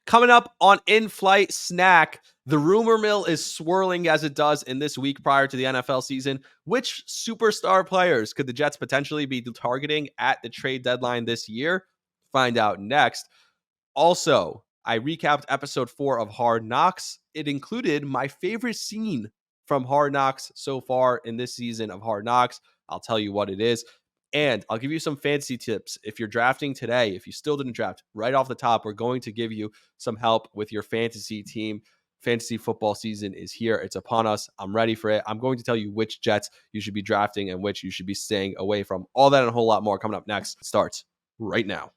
Coming up on In-Flight Snack, the rumor mill is swirling as it does in this week prior to the NFL season. Which superstar players could the Jets potentially be targeting at the trade deadline this year? Find out next. Also, I recapped episode 4 of Hard Knocks. It included my favorite scene from Hard Knocks so far in this season of Hard Knocks. I'll tell you what it is. And I'll give you some fantasy tips. If you're drafting today, if you still didn't draft, right off the top, we're going to give you some help with your fantasy team. Fantasy football season is here. It's upon us. I'm ready for it. I'm going to tell you which Jets you should be drafting and which you should be staying away from. All that and a whole lot more coming up next. It starts right now.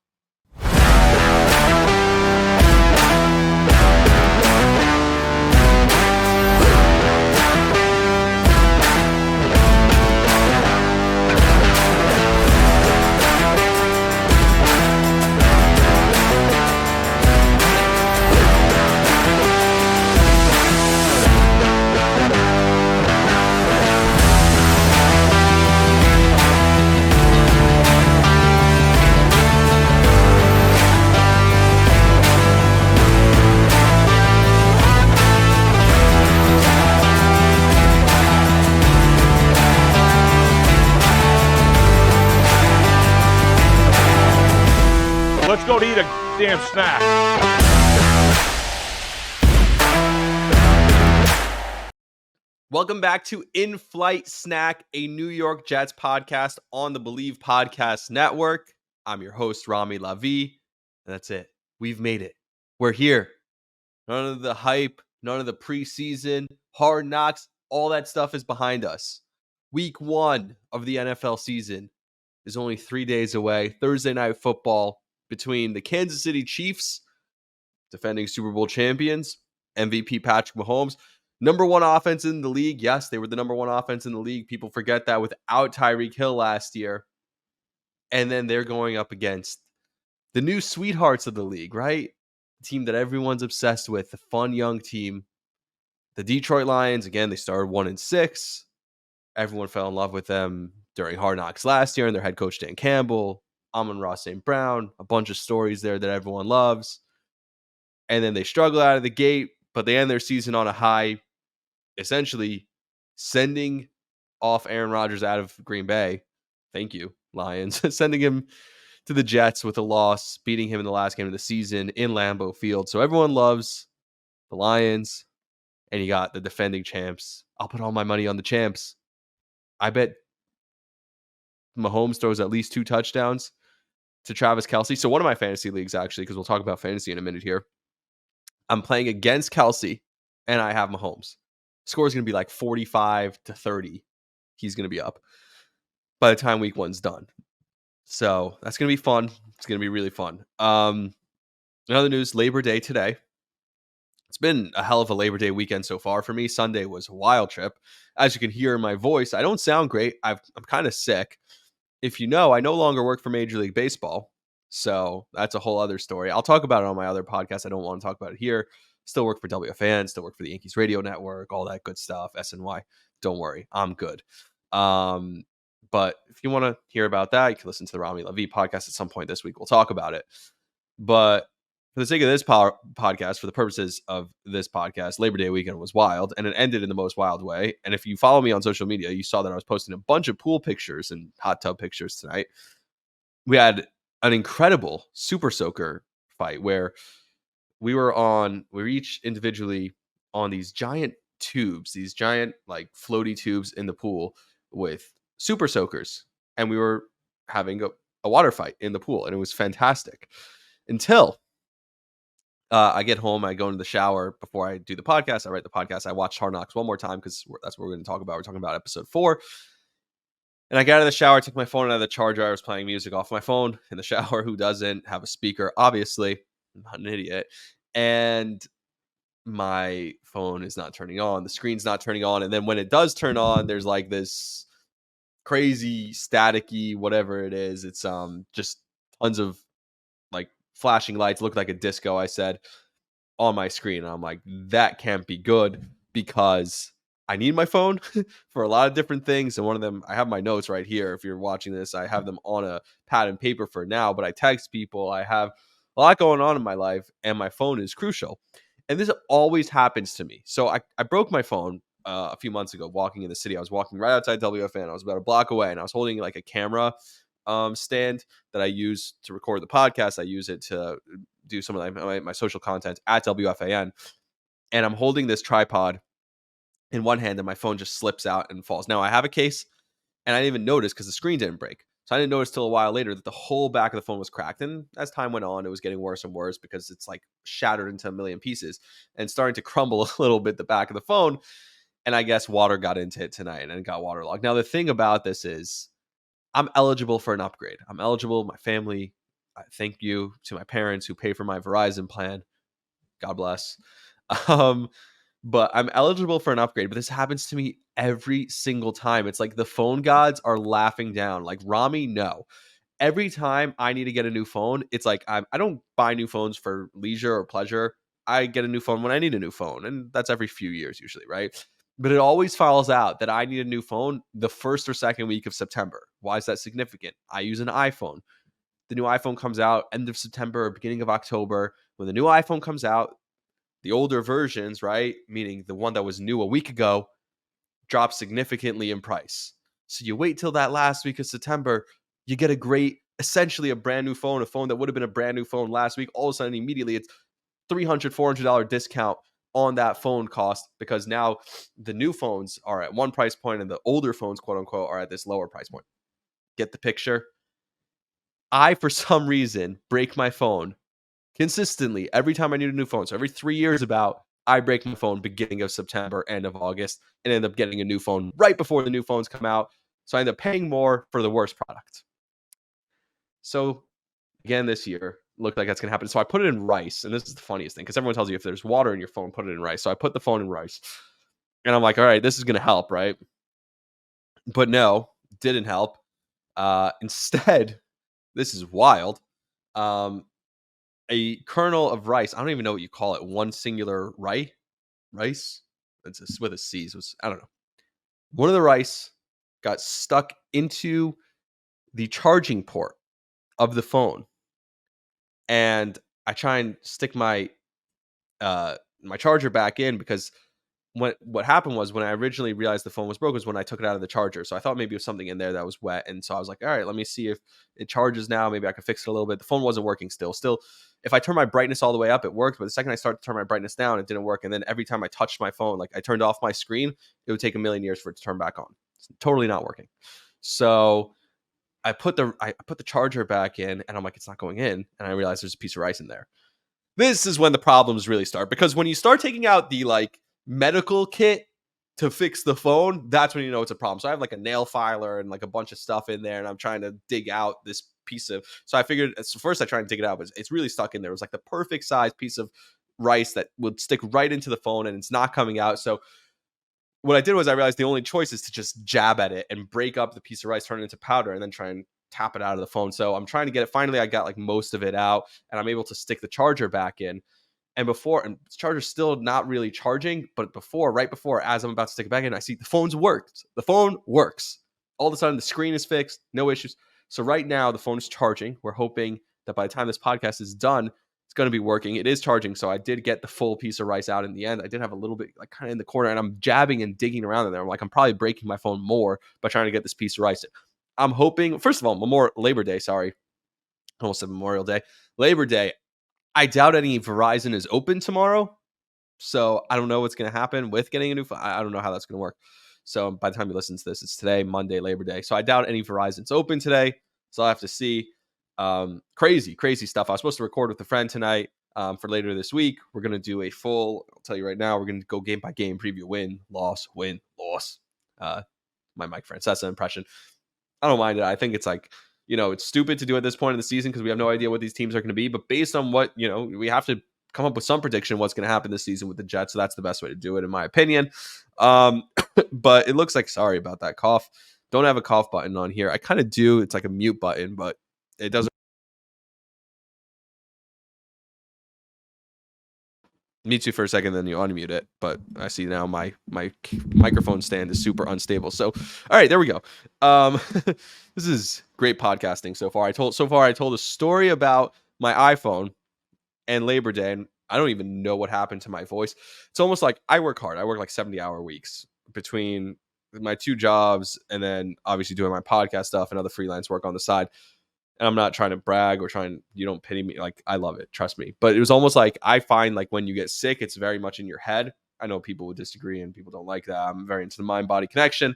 Let's go to eat a damn snack. Welcome back to In-Flight Snack, a New York Jets podcast on the Believe Podcast Network. I'm your host, Rami Lavi, and that's it. We've made it. We're here. None of the hype, none of the preseason, Hard Knocks, all that stuff is behind us. Week 1 of the NFL season is only 3 days away. Thursday Night Football between the Kansas City Chiefs, defending Super Bowl champions, MVP Patrick Mahomes, number 1 offense in the league. Yes, they were the number 1 offense in the league. People forget that without Tyreek Hill last year. And then they're going up against the new sweethearts of the league, right? The team that everyone's obsessed with, the fun young team. The Detroit Lions, again, they started 1-6. Everyone fell in love with them during Hard Knocks last year, and their head coach, Dan Campbell, Amon-Ra St. Brown, a bunch of stories there that everyone loves. And then they struggle out of the gate, but they end their season on a high, essentially sending off Aaron Rodgers out of Green Bay. Thank you, Lions. Sending him to the Jets with a loss, beating him in the last game of the season in Lambeau Field. So everyone loves the Lions, and you got the defending champs. I'll put all my money on the champs. I bet Mahomes throws at least 2 touchdowns to Travis Kelce. So one of my fantasy leagues, actually, because we'll talk about fantasy in a minute here, I'm playing against Kelce, and I have Mahomes. Score is going to be like 45-30. He's going to be up by the time week 1's done. So that's going to be fun. It's going to be really fun. In other news, Labor Day today. It's been a hell of a Labor Day weekend so far for me. Sunday was a wild trip. As you can hear in my voice, I don't sound great. I'm kind of sick. If you know, I no longer work for Major League Baseball. So that's a whole other story. I'll talk about it on my other podcast. I don't want to talk about it here. Still work for WFAN, still work for the Yankees radio network, all that good stuff, SNY. Don't worry, I'm good. But if you want to hear about that, you can listen to the Rami Lavi podcast at some point this week. We'll talk about it. But for the sake of this podcast, for the purposes of this podcast, Labor Day weekend was wild, and it ended in the most wild way. And if you follow me on social media, you saw that I was posting a bunch of pool pictures and hot tub pictures tonight. We had an incredible Super Soaker fight where we were each individually on these giant tubes, these giant like floaty tubes in the pool with Super Soakers, and we were having a water fight in the pool, and it was fantastic until I get home. I go into the shower before I do the podcast. I write the podcast. I watch Hard Knocks one more time because that's what we're going to talk about. We're talking about episode 4. And I got out of the shower, took my phone out of the charger. I was playing music off my phone in the shower. Who doesn't have a speaker? Obviously, I'm not an idiot. And my phone is not turning on. The screen's not turning on. And then when it does turn on, there's like this crazy staticky, whatever it is. It's just tons of like flashing lights. Looked like a disco, I said, on my screen. And I'm like, that can't be good because I need my phone for a lot of different things. And one of them, I have my notes right here. If you're watching this, I have them on a pad and paper for now, but I text people. I have a lot going on in my life, and my phone is crucial. And this always happens to me. So I broke my phone a few months ago walking in the city. I was walking right outside WFN. I was about a block away, and I was holding like a camera stand that I use to record the podcast. I use it to do some of my social content at WFAN. And I'm holding this tripod in one hand, and my phone just slips out and falls. Now I have a case, and I didn't even notice because the screen didn't break. So I didn't notice till a while later that the whole back of the phone was cracked. And as time went on, it was getting worse and worse because it's like shattered into a million pieces and starting to crumble a little bit, the back of the phone. And I guess water got into it tonight and it got waterlogged. Now, the thing about this is I'm eligible for an upgrade. I'm eligible. My family, thank you to my parents who pay for my Verizon plan. God bless. Um, but I'm eligible for an upgrade. But this happens to me every single time. It's like the phone gods are laughing down. Like, Rami, no. Every time I need to get a new phone, it's like I don't buy new phones for leisure or pleasure. I get a new phone when I need a new phone, and that's every few years usually, right? But it always falls out that I need a new phone the first or second week of September. Why is that significant? I use an iPhone. The new iPhone comes out end of September or beginning of October. When the new iPhone comes out, the older versions, right, meaning the one that was new a week ago, drop significantly in price. So you wait till that last week of September, you get a great, essentially a brand new phone, a phone that would have been a brand new phone last week. All of a sudden, immediately, it's $300, $400 discount on that phone cost because now the new phones are at one price point and the older phones, quote unquote, are at this lower price point. Get the picture? I, for some reason, break my phone consistently every time I need a new phone. So every 3 years about, I break my phone beginning of September, end of August, and end up getting a new phone right before the new phones come out. So I end up paying more for the worst product. So again, this year, looked like that's going to happen. So I put it in rice. And this is the funniest thing because everyone tells you if there's water in your phone, put it in rice. So I put the phone in rice. And I'm like, all right, this is going to help, right? But no, didn't help. Instead, this is wild. A kernel of rice. I don't even know what you call it. One singular rice. It's with a C. So I don't know. One of the rice got stuck into the charging port of the phone, and I try and stick my my charger back in because what happened was when I originally realized the phone was broke was when I took it out of the charger. So I thought maybe it was something in there that was wet. And so I was like, all right, let me see if it charges now. Maybe I can fix it a little bit. The phone wasn't working still. If I turn my brightness all the way up, it worked. But the second I started to turn my brightness down, it didn't work. And then every time I touched my phone, like I turned off my screen, it would take a million years for it to turn back on. It's totally not working. So I put the charger back in and I'm like, it's not going in. And I realized there's a piece of rice in there. This is when the problems really start, because when you start taking out the like medical kit to fix the phone, that's when you know it's a problem. So I have like a nail filer and like a bunch of stuff in there, and I'm trying to dig out this piece of. So I figured, so first I try and dig it out, but it's really stuck in there. It was like the perfect size piece of rice that would stick right into the phone, and it's not coming out. So what I did was I realized the only choice is to just jab at it and break up the piece of rice, turn it into powder, and then try and tap it out of the phone. So I'm trying to get it. Finally, I got like most of it out, and I'm able to stick the charger back in. And the charger's still not really charging, but right before, as I'm about to stick it back in, I see the phone's worked. The phone works. All of a sudden, the screen is fixed, no issues. So right now, the phone is charging. We're hoping that by the time this podcast is done, it's going to be working. It is charging. So I did get the full piece of rice out in the end. I did have a little bit like kind of in the corner, and I'm jabbing and digging around in there. I'm like, I'm probably breaking my phone more by trying to get this piece of rice in. I'm hoping, first of all, Labor Day, sorry. Almost said Memorial Day. Labor Day. I doubt any Verizon is open tomorrow. So I don't know what's going to happen with getting a new phone. I don't know how that's going to work. So by the time you listen to this, it's today, Monday, Labor Day. So I doubt any Verizon's open today. So I'll have to see. Crazy stuff. I was supposed to record with a friend tonight for later this week. We're going to do a full, I'll tell you right now, we're going to go game by game preview, win, loss. My Mike Francesa impression. I don't mind it. I think it's like, it's stupid to do at this point in the season because we have no idea what these teams are going to be. But based on what, we have to come up with some prediction of what's going to happen this season with the Jets. So that's the best way to do it, in my opinion. But it looks like, sorry about that cough. Don't have a cough button on here. I kind of do. It's like a mute button, but it doesn't. Mute you for a second, then you unmute it. But I see now my microphone stand is super unstable. So, all right, there we go. This is great podcasting so far. I told a story about my iPhone and Labor Day, and I don't even know what happened to my voice. It's almost like I work hard. I work like 70-hour weeks between my 2 jobs and then obviously doing my podcast stuff and other freelance work on the side. And I'm not trying to brag or you don't pity me. Like, I love it. Trust me. But it was almost like I find like when you get sick, it's very much in your head. I know people would disagree and people don't like that. I'm very into the mind body connection.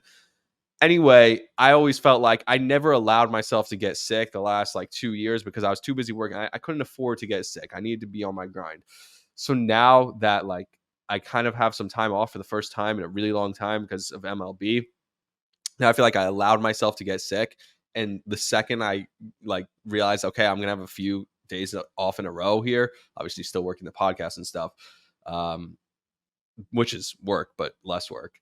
Anyway, I always felt like I never allowed myself to get sick the last like 2 years because I was too busy working. I couldn't afford to get sick. I needed to be on my grind. So now that like I kind of have some time off for the first time in a really long time because of MLB, now I feel like I allowed myself to get sick. And the second I like realized, okay, I'm gonna have a few days off in a row here, obviously still working the podcast and stuff, which is work, but less work.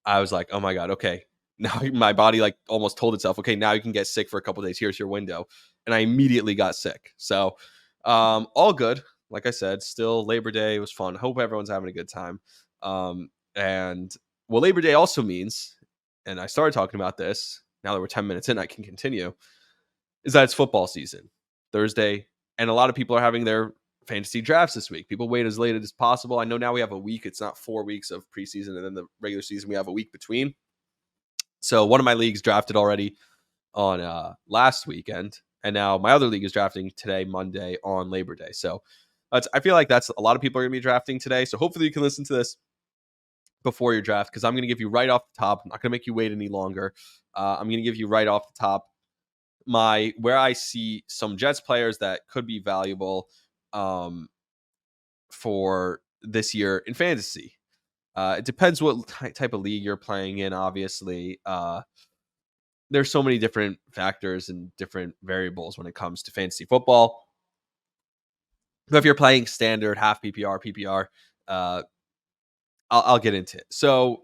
I was like, oh my God, okay. Now my body like almost told itself, okay, now you can get sick for a couple of days. Here's your window. And I immediately got sick. So all good. Like I said, still Labor Day was fun. Hope everyone's having a good time. And what Labor Day also means, and I started talking about this, now that we're 10 minutes in, I can continue, is that it's football season, Thursday. And a lot of people are having their fantasy drafts this week. People wait as late as possible. I know now we have a week. It's not 4 weeks of preseason and then the regular season. We have a week between. So one of my leagues drafted already on last weekend. And now my other league is drafting today, Monday, on Labor Day. So I feel like that's a lot of people are going to be drafting today. So hopefully you can listen to this before your draft because I'm going to give you right off the top. I'm not going to make you wait any longer. I'm going to give you right off the top where I see some Jets players that could be valuable for this year in fantasy. It depends what type of league you're playing in, obviously. There's so many different factors and different variables when it comes to fantasy football. But if you're playing standard, half PPR, I'll get into it. So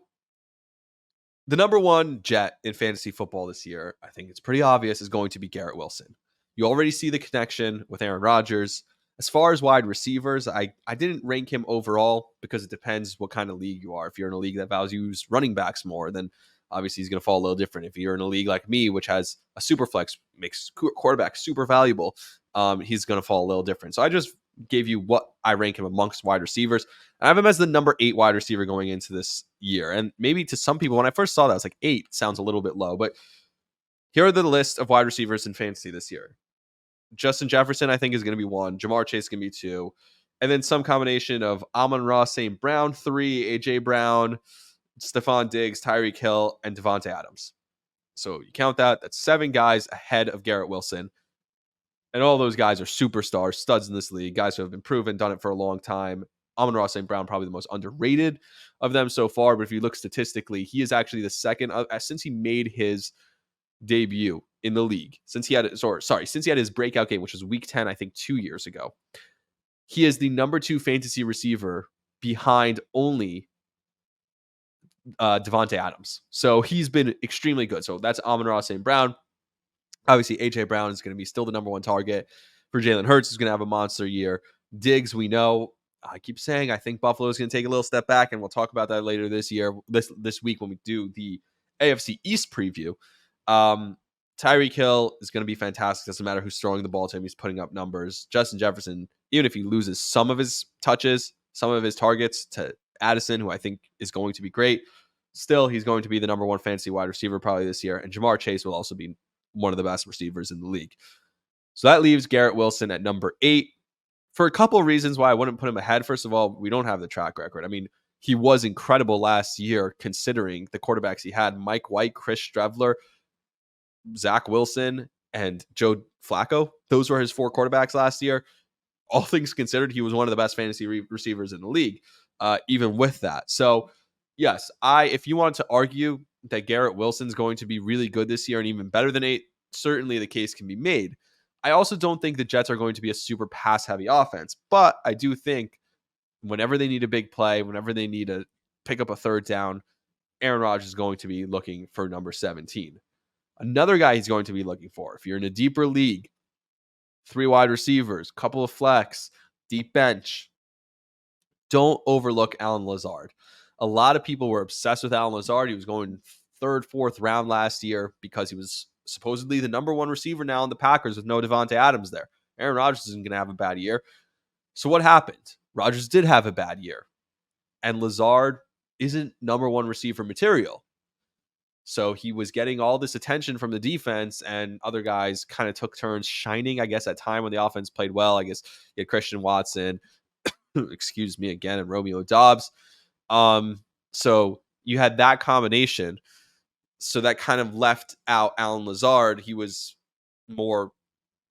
the number one Jet in fantasy football this year, I think it's pretty obvious, is going to be Garrett Wilson. You already see the connection with Aaron Rodgers. As far as wide receivers, I didn't rank him overall because it depends what kind of league you are. If you're in a league that values running backs more, then obviously he's going to fall a little different. If you're in a league like me, which has a super flex, makes quarterback super valuable, he's going to fall a little different. So I just gave you what I rank him amongst wide receivers. I have him as the number 8 wide receiver going into this year. And maybe to some people, when I first saw that, I was like, 8 sounds a little bit low. But here are the list of wide receivers in fantasy this year. Justin Jefferson, I think, is going to be 1. Jamar Chase is going to be 2. And then some combination of Amon-Ra St. Brown, 3, A.J. Brown, Stephon Diggs, Tyreek Hill, and Devante Adams. So you count that. That's 7 guys ahead of Garrett Wilson. And all those guys are superstars, studs in this league, guys who have been proven, done it for a long time. Amon-Ra St. Brown, probably the most underrated of them so far. But if you look statistically, he is actually the second, since he made his debut in the league, since he had his breakout game, which was week 10, I think 2 years ago. He is the number 2 fantasy receiver behind only Devante Adams. So he's been extremely good. So that's Amon-Ra St. Brown. Obviously, A.J. Brown is going to be still the number 1 target for Jalen Hurts, who's going to have a monster year. Diggs, we know. I keep saying I think Buffalo is going to take a little step back, and we'll talk about that later this year, this week when we do the AFC East preview. Tyreek Hill is going to be fantastic. Doesn't matter who's throwing the ball to him. He's putting up numbers. Justin Jefferson, even if he loses some of his touches, some of his targets to Addison, who I think is going to be great, still he's going to be the number 1 fantasy wide receiver probably this year. And Jamar Chase will also be one of the best receivers in the league. So that leaves Garrett Wilson at number 8 for a couple of reasons why I wouldn't put him ahead. First of all, we don't have the track record. I mean, he was incredible last year considering the quarterbacks he had. Mike White, Chris Streveler, Zach Wilson, and Joe Flacco. Those were his 4 quarterbacks last year. All things considered, he was one of the best fantasy receivers in the league, even with that. So, yes, if you wanted to argue that Garrett Wilson's going to be really good this year and even better than 8, certainly the case can be made. I also don't think the Jets are going to be a super pass-heavy offense, but I do think whenever they need a big play, whenever they need to pick up a third down, Aaron Rodgers is going to be looking for number 17. Another guy he's going to be looking for, if you're in a deeper league, 3 wide receivers, couple of flex, deep bench, don't overlook Allen Lazard. A lot of people were obsessed with Allen Lazard. He was going 3rd, 4th round last year because he was supposedly the number 1 receiver now in the Packers with no Devante Adams there. Aaron Rodgers isn't going to have a bad year. So what happened? Rodgers did have a bad year, and Lazard isn't number one receiver material. So he was getting all this attention from the defense, and other guys kind of took turns shining, I guess, at time when the offense played well. I guess you had Christian Watson, excuse me again, and Romeo Dobbs. So you had that combination. So that kind of left out Alan Lazard. He was more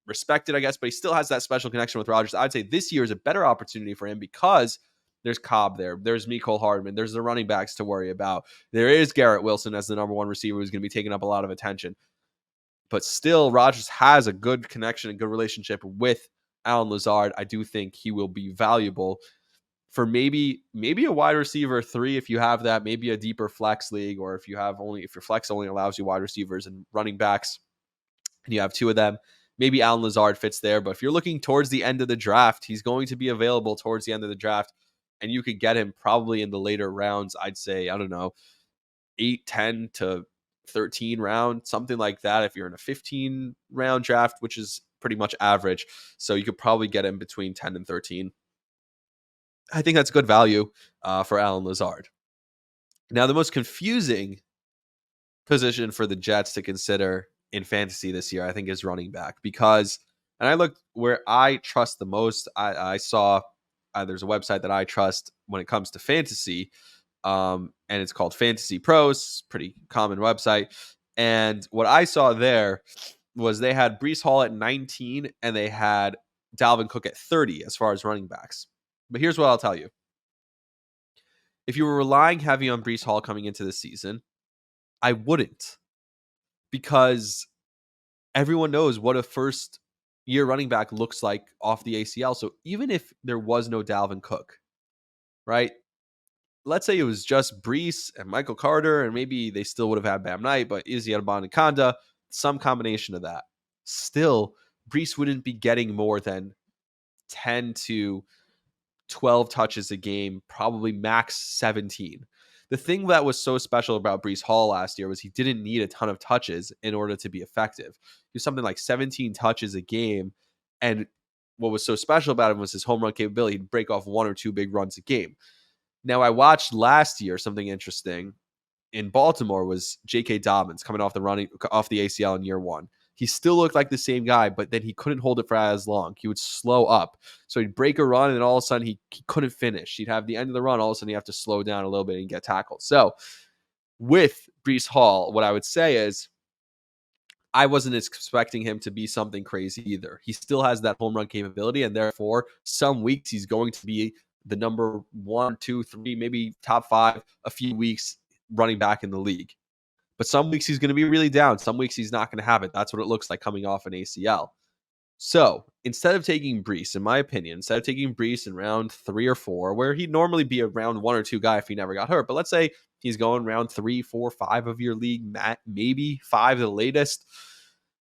respected, I guess, but he still has that special connection with Rodgers. I'd say this year is a better opportunity for him because there's Cobb there. There's Mecole Hardman. There's the running backs to worry about. There is Garrett Wilson as the number one receiver who's going to be taking up a lot of attention. But still, Rodgers has a good connection and good relationship with Alan Lazard. I do think he will be valuable for maybe a wide receiver 3 if you have that, maybe a deeper flex league, or if your flex only allows you wide receivers and running backs and you have 2 of them. Maybe Alan Lazard fits there, but if you're looking towards the end of the draft, he's going to be available towards the end of the draft, and you could get him probably in the later rounds. I'd say, I don't know, 8, 10 to 13 round, something like that. If you're in a 15 round draft, which is pretty much average. So you could probably get him between 10 and 13. I think that's good value for Alan Lazard. Now, the most confusing position for the Jets to consider in fantasy this year, I think, is running back, because, and I looked where I trust the most. I saw there's a website that I trust when it comes to fantasy, and it's called Fantasy Pros, pretty common website. And what I saw there was they had Breece Hall at 19 and they had Dalvin Cook at 30 as far as running backs. But here's what I'll tell you. If you were relying heavy on Breece Hall coming into the season, I wouldn't, because everyone knows what a first-year running back looks like off the ACL. So even if there was no Dalvin Cook, right? Let's say it was just Breece and Michael Carter, and maybe they still would have had Bam Knight, but Izzy Adebanyakanda, some combination of that. Still, Breece wouldn't be getting more than 10 to 12 touches a game, probably max 17. The thing that was so special about Breece Hall last year was he didn't need a ton of touches in order to be effective. He was something like 17 touches a game, and what was so special about him was his home run capability. He'd break off 1 or 2 big runs a game. Now, I watched last year something interesting in Baltimore was J.K. Dobbins coming off the ACL in year 1. He still looked like the same guy, but then he couldn't hold it for as long. He would slow up. So he'd break a run, and then all of a sudden he couldn't finish. He'd have the end of the run. All of a sudden, you have to slow down a little bit and get tackled. So with Breece Hall, what I would say is I wasn't expecting him to be something crazy either. He still has that home run capability, and therefore some weeks he's going to be the number 1, 2, 3, maybe top 5 a few weeks running back in the league. But some weeks he's going to be really down. Some weeks he's not going to have it. That's what it looks like coming off an ACL. So instead of taking Breece, in my opinion, instead of taking Breece in round 3 or 4, where he'd normally be a round 1 or 2 guy if he never got hurt, but let's say he's going round 3, 4, 5 of your league, maybe 5 the latest.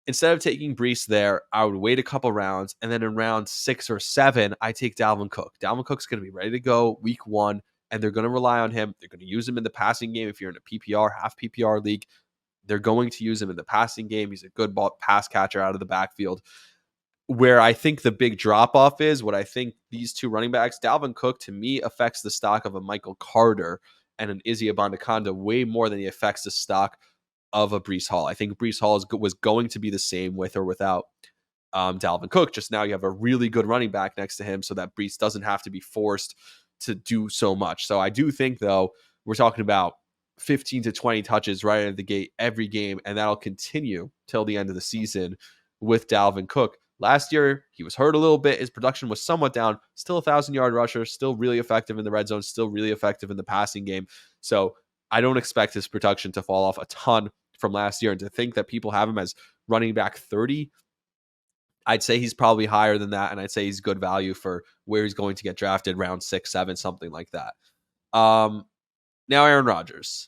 Instead of taking Breece there, I would wait a couple rounds, and then in round 6 or 7, I take Dalvin Cook. Dalvin Cook's going to be ready to go week 1, and they're going to rely on him. They're going to use him in the passing game. If you're in a PPR, half PPR league, they're going to use him in the passing game. He's a good pass catcher out of the backfield. Where I think the big drop-off is, what I think these 2 running backs, Dalvin Cook, to me, affects the stock of a Michael Carter and an Izzy Adebanyakanda way more than he affects the stock of a Breece Hall. I think Breece Hall was going to be the same with or without Dalvin Cook. Just now you have a really good running back next to him so that Breece doesn't have to be forced to do so much. So I do think, though, we're talking about 15 to 20 touches right out of the gate every game, and that'll continue till the end of the season with Dalvin Cook. Last year, he was hurt a little bit. His production was somewhat down. Still a 1,000-yard rusher, still really effective in the red zone, still really effective in the passing game. So I don't expect his production to fall off a ton from last year. And to think that people have him as running back 30, I'd say he's probably higher than that. And I'd say he's good value for where he's going to get drafted, round 6, 7, something like that. Now, Aaron Rodgers.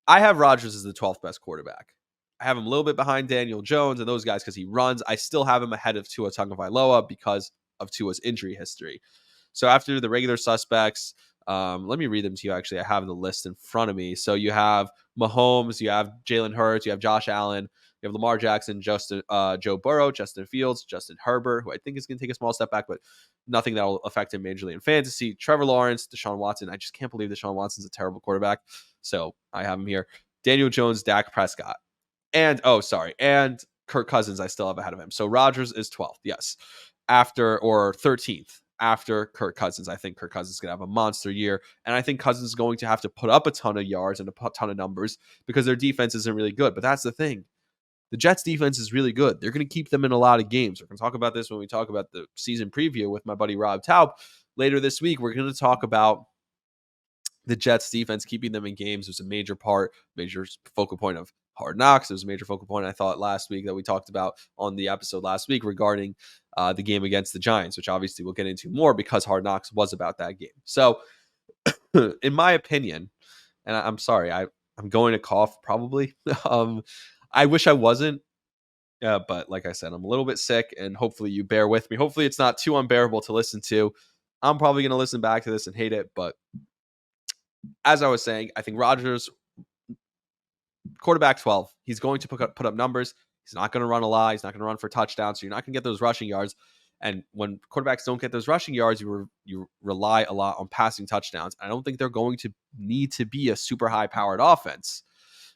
I have Rodgers as the 12th best quarterback. I have him a little bit behind Daniel Jones and those guys because he runs. I still have him ahead of Tua Tagovailoa because of Tua's injury history. So after the regular suspects, let me read them to you. Actually, I have the list in front of me. So you have Mahomes, you have Jalen Hurts, you have Josh Allen, You have Lamar Jackson, Joe Burrow, Justin Fields, Justin Herbert, who I think is going to take a small step back, but nothing that will affect him majorly in fantasy. Trevor Lawrence, Deshaun Watson. I just can't believe Deshaun Watson's a terrible quarterback. So I have him here. Daniel Jones, Dak Prescott. And Kirk Cousins I still have ahead of him. So Rodgers is 12th, yes. Or 13th after Kirk Cousins. I think Kirk Cousins is going to have a monster year. And I think Cousins is going to have to put up a ton of yards and a ton of numbers because their defense isn't really good. But that's the thing. The Jets defense is really good. They're going to keep them in a lot of games. We're going to talk about this when we talk about the season preview with my buddy Rob Taub. Later this week, we're going to talk about the Jets defense keeping them in games. Was a major focal point of Hard Knocks. It was a major focal point, I thought, last week that we talked about on the episode last week regarding the game against the Giants, which obviously we'll get into more because Hard Knocks was about that game. So, in my opinion, and I'm sorry, I'm going to cough probably. I wish I wasn't. But like I said, I'm a little bit sick, and hopefully you bear with me. Hopefully it's not too unbearable to listen to. I'm probably going to listen back to this and hate it, but as I was saying, I think Rodgers, quarterback 12, he's going to put up numbers. He's not going to run a lot. He's not going to run for touchdowns. So you're not going to get those rushing yards. And when quarterbacks don't get those rushing yards, you rely a lot on passing touchdowns. I don't think they're going to need to be a super high-powered offense.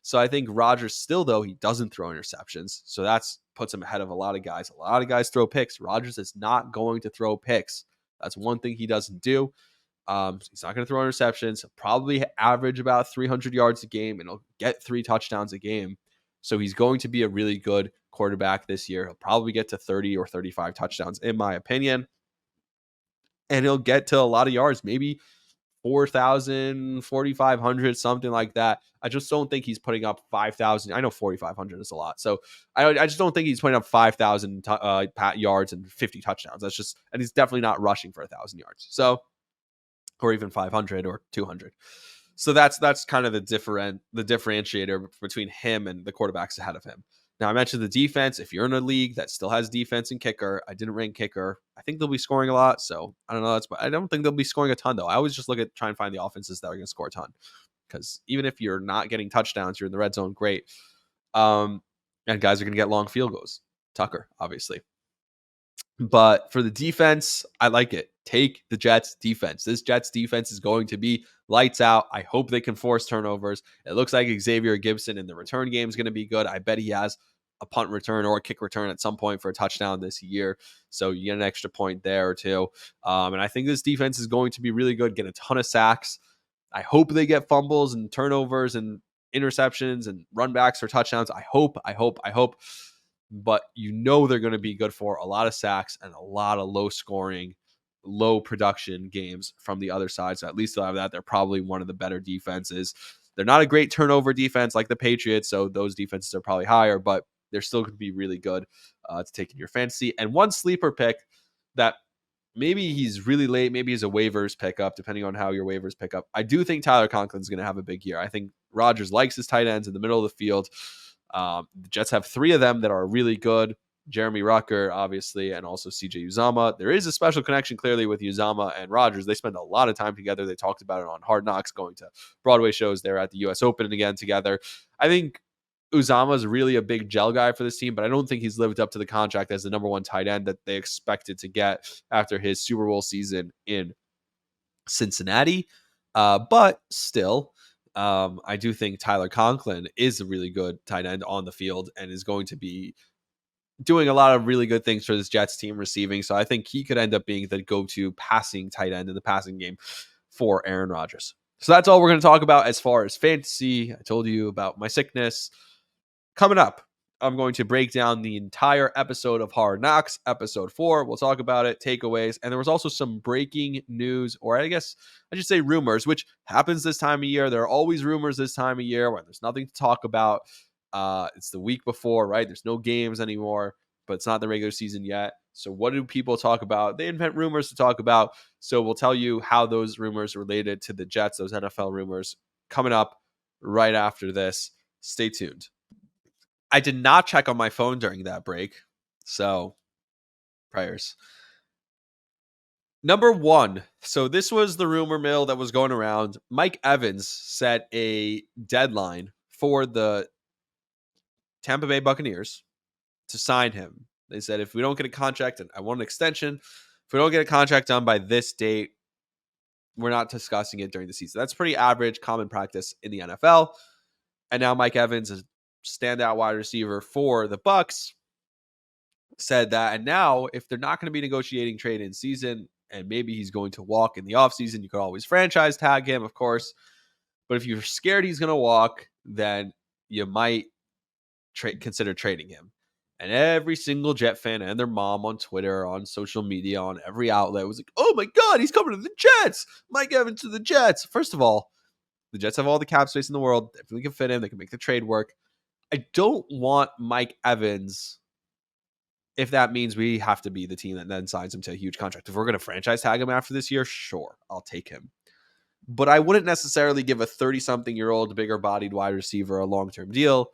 So I think Rodgers still, though, he doesn't throw interceptions. So that puts him ahead of a lot of guys. A lot of guys throw picks. Rodgers is not going to throw picks. That's one thing he doesn't do. He's not going to throw interceptions. He'll probably average about 300 yards a game, and he'll get 3 touchdowns a game. So he's going to be a really good quarterback this year. He'll probably get to 30 or 35 touchdowns, in my opinion. And he'll get to a lot of yards, maybe 4,000, 4,500, something like that. I just don't think he's putting up 5,000. I know 4,500 is a lot. So I just don't think he's putting up 5,000 yards and 50 touchdowns. And he's definitely not rushing for 1,000 yards. So, or even 500 or 200. So that's kind of the differentiator between him and the quarterbacks ahead of him. Now, I mentioned the defense. If you're in a league that still has defense and kicker, I didn't rank kicker. I think they'll be scoring a lot. So I don't know. I don't think they'll be scoring a ton, though. I always just try and find the offenses that are going to score a ton. Because even if you're not getting touchdowns, you're in the red zone, great. And guys are going to get long field goals. Tucker, obviously. But for the defense, I like it. Take the Jets defense. This Jets defense is going to be lights out. I hope they can force turnovers. It looks like Xavier Gibson in the return game is going to be good. I bet he has a punt return or a kick return at some point for a touchdown this year. So you get an extra point there or two. And I think this defense is going to be really good, get a ton of sacks. I hope they get fumbles and turnovers and interceptions and runbacks for touchdowns. I hope. But they're going to be good for a lot of sacks and a lot of low scoring, low production games from the other side. So at least they'll have that. They're probably one of the better defenses. They're not a great turnover defense like the Patriots, so those defenses are probably higher, but they're still going to be really good to take in your fantasy. And one sleeper pick that maybe he's really late, maybe he's a waivers pickup, depending on how your waivers pick up. I do think Tyler Conklin's going to have a big year. I think Rodgers likes his tight ends in the middle of the field. The Jets have 3 of them that are really good. Jeremy Rucker, obviously, and also CJ Uzomah. There is a special connection, clearly, with Uzomah and Rodgers. They spend a lot of time together. They talked about it on Hard Knocks, going to Broadway shows. They're at the U.S. Open again together. I think Uzomah is really a big gel guy for this team, but I don't think he's lived up to the contract as the number 1 tight end that they expected to get after his Super Bowl season in Cincinnati. But still, I do think Tyler Conklin is a really good tight end on the field and is going to be doing a lot of really good things for this Jets team receiving. So I think he could end up being the go-to passing tight end in the passing game for Aaron Rodgers. So that's all we're going to talk about as far as fantasy. I told you about my sickness. Coming up, I'm going to break down the entire episode of Hard Knocks, episode 4. We'll talk about it, takeaways, and there was also some breaking news, or I guess I should say rumors, which happens this time of year. There are always rumors this time of year when there's nothing to talk about. It's the week before, right? There's no games anymore, but it's not the regular season yet. So what do people talk about? They invent rumors to talk about. So we'll tell you how those rumors related to the Jets, those NFL rumors, coming up right after this. Stay tuned. I did not check on my phone during that break, so prayers. Number 1, so this was the rumor mill that was going around. Mike Evans set a deadline for the Tampa Bay Buccaneers to sign him. They said, if we don't get a contract, and I want an extension, if we don't get a contract done by this date, we're not discussing it during the season. That's pretty average, common practice in the NFL. And now Mike Evans, a standout wide receiver for the Bucs, said that. And now, if they're not going to be negotiating trade in season, and maybe he's going to walk in the offseason, you could always franchise tag him, of course. But if you're scared he's going to walk, then you might consider trading him. And every single Jet fan and their mom on Twitter, on social media, on every outlet was like, oh my God, he's coming to the Jets. Mike Evans to the Jets. First of all, the Jets have all the cap space in the world. Definitely can fit him. They can make the trade work. I don't want Mike Evans if that means we have to be the team that then signs him to a huge contract. If we're going to franchise tag him after this year, sure, I'll take him. But I wouldn't necessarily give a 30-something-year-old, bigger-bodied wide receiver a long-term deal.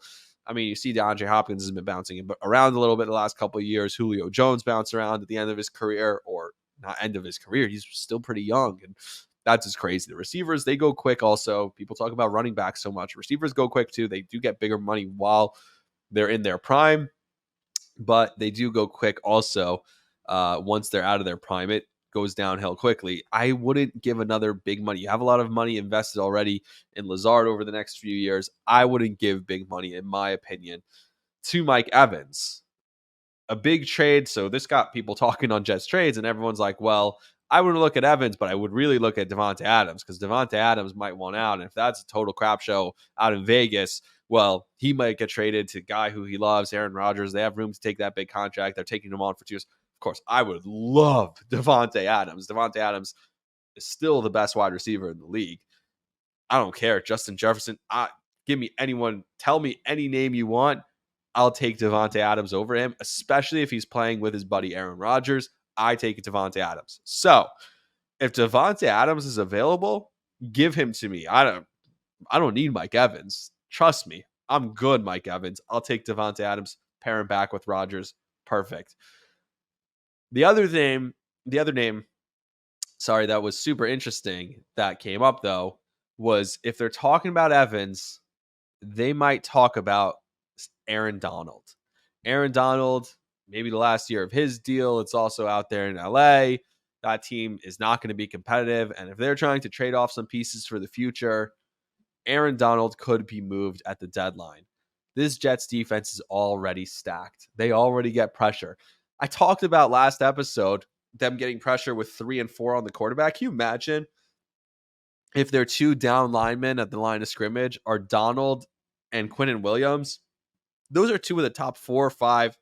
I mean, you see DeAndre Hopkins has been bouncing around a little bit the last couple of years. Julio Jones bounced around at the end of his career, or not end of his career. He's still pretty young, and that's just crazy. The receivers, they go quick also. People talk about running backs so much. Receivers go quick too. They do get bigger money while they're in their prime, but they do go quick also once they're out of their prime. It goes downhill quickly. I wouldn't give another big money. You have a lot of money invested already in Lazard over the next few years. I wouldn't give big money, in my opinion, to Mike Evans. A big trade. So this got people talking on Jets trades, and everyone's like, well, I wouldn't look at Evans, but I would really look at Devante Adams, because Devante Adams might want out. And if that's a total crap show out in Vegas, well, he might get traded to a guy who he loves, Aaron Rodgers. They have room to take that big contract. They're taking him on for 2 years. Of course, I would love Devante Adams. Devante Adams is still the best wide receiver in the league. I don't care. Justin Jefferson, give me anyone. Tell me any name you want. I'll take Devante Adams over him, especially if he's playing with his buddy Aaron Rodgers. I take Devante Adams. So if Devante Adams is available, give him to me. I don't need Mike Evans. Trust me. I'm good, Mike Evans. I'll take Devante Adams, pair him back with Rodgers. Perfect. The other name, that was super interesting that came up, though, was if they're talking about Evans, they might talk about Aaron Donald. Aaron Donald, maybe the last year of his deal. It's also out there in LA. That team is not going to be competitive. And if they're trying to trade off some pieces for the future, Aaron Donald could be moved at the deadline. This Jets defense is already stacked. They already get pressure. I talked about last episode them getting pressure with 3 and 4 on the quarterback. Can you imagine if their 2 down linemen at the line of scrimmage are Donald and Quinnen Williams? Those are 2 of the top 4 or 5